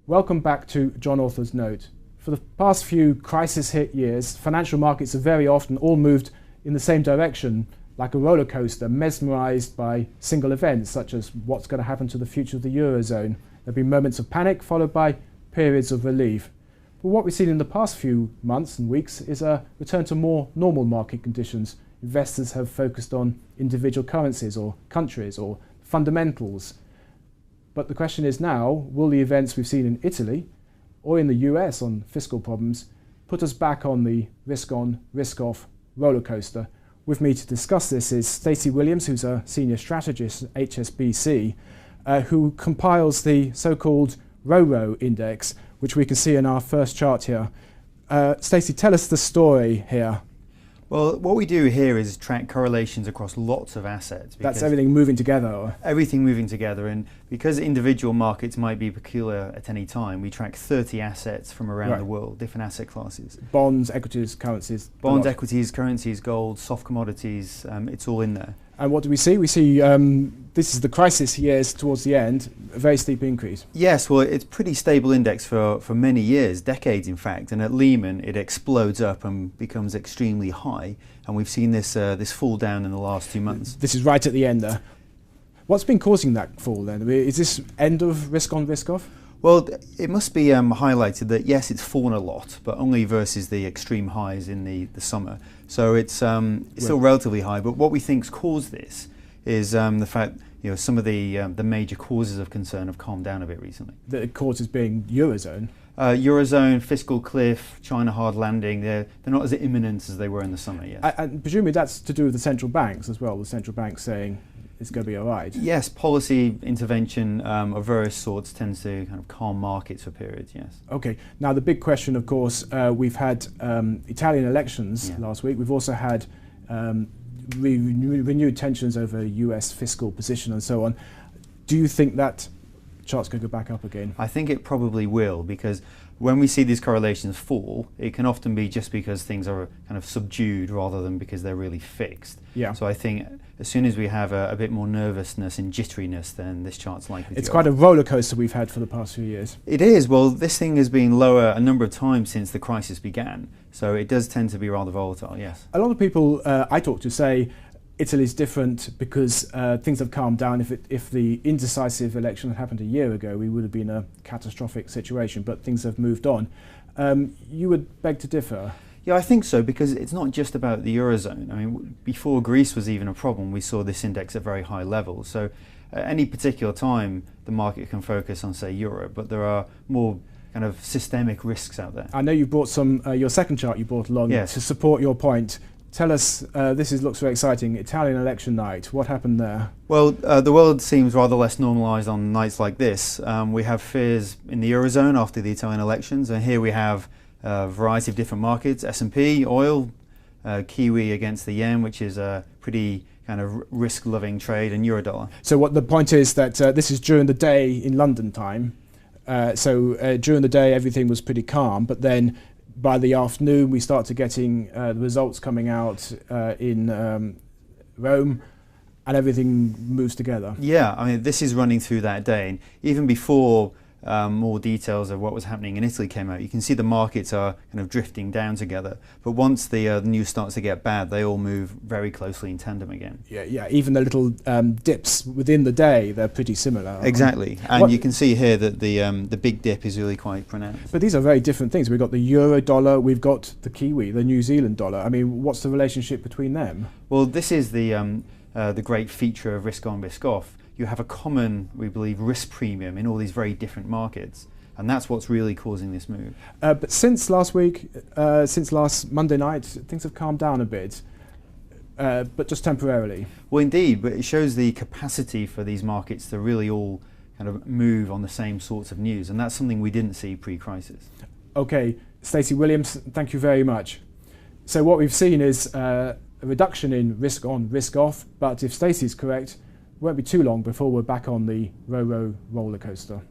Welcome back to John Author's Note. For the past few crisis-hit years, financial markets have very often all moved in the same direction, like a roller coaster, mesmerised by single events, such as what's going to happen to the future of the Eurozone. There have been moments of panic, followed by periods of relief. But what we've seen in the past few months and weeks is a return to more normal market conditions. Investors have focused on individual currencies or countries or fundamentals. But the question is now, will the events we've seen in Italy or in the US on fiscal problems put us back on the risk-on, risk-off roller coaster? With me to discuss this is Stacey Williams, who's a senior strategist at HSBC, who compiles the so-called roro index, which we can see in our first chart here. Stacey, tell us the story here. Well, what we do here is track correlations across lots of assets. That's everything moving together? Or? Everything moving together, and because individual markets might be peculiar at any time, we track 30 assets from around the world, different asset classes. Bonds, equities, currencies? Bonds, equities, currencies, gold, soft commodities, it's all in there. And what do we see? We see this is the crisis years towards the end, a very steep increase. Yes, well, it's a pretty stable index for many years, decades in fact, and at Lehman it explodes up and becomes extremely high, and we've seen this fall down in the last 2 months. This is right at the end there. What's been causing that fall then? Is this end of risk on, risk off? Well, it must be highlighted that yes, it's fallen a lot, but only versus the extreme highs in the summer. So it's still relatively high. But what we think's caused this is the fact some of the major causes of concern have calmed down a bit recently. The causes being Eurozone. Eurozone, fiscal cliff, China hard landing. They're not as imminent as they were in the summer. Yes. And presumably that's to do with the central banks as well. The central banks saying it's going to be all right. Yes, policy intervention of various sorts tends to kind of calm markets for periods, yes. Okay, now the big question, of course, we've had Italian elections last week. We've also had renewed tensions over US fiscal position and so on. Do you think that chart's going to go back up again? I think it probably will, because when we see these correlations fall, it can often be just because things are kind of subdued rather than because they're really fixed. Yeah. So I think as soon as we have a bit more nervousness and jitteriness, then this chart's likely to It's go quite up. a roller coaster we've had for the past few years. It is. Well, this thing has been lower a number of times since the crisis began. So it does tend to be rather volatile, yes. A lot of people I talk to say Italy's different because things have calmed down. If the indecisive election had happened a year ago, we would have been in a catastrophic situation, but things have moved on. You would beg to differ? Yeah, I think so, because it's not just about the Eurozone. I mean, before Greece was even a problem, we saw this index at very high levels. So at any particular time, the market can focus on, say, Europe, but there are more kind of systemic risks out there. I know you brought some, your second chart you brought along to support your point. Tell us, looks very exciting, Italian election night. What happened there? Well, the world seems rather less normalised on nights like this. We have fears in the Eurozone after the Italian elections, and here we have a variety of different markets, S&P, oil, Kiwi against the yen, which is a pretty kind of risk-loving trade, and Eurodollar. So what the point is that this is during the day in London time. During the day everything was pretty calm, but then by the afternoon we started getting the results coming out in Rome, and everything moves together. Yeah, I mean, this is running through that day, and even before more details of what was happening in Italy came out, you can see the markets are kind of drifting down together. But once the news starts to get bad, they all move very closely in tandem again. Yeah. Even the little dips within the day, they're pretty similar. Exactly, and you can see here that the big dip is really quite pronounced. But these are very different things. We've got the euro dollar, we've got the Kiwi, the New Zealand dollar. I mean, what's the relationship between them? Well, this is the great feature of risk on, risk off. You have a common, we believe, risk premium in all these very different markets, and that's what's really causing this move. But since last week, since last Monday night, things have calmed down a bit, but just temporarily. Well, indeed, but it shows the capacity for these markets to really all kind of move on the same sorts of news, and that's something we didn't see pre-crisis. Okay, Stacey Williams, thank you very much. So what we've seen is a reduction in risk on, risk off, but if Stacey's correct, it won't be too long before we're back on the roro roller coaster.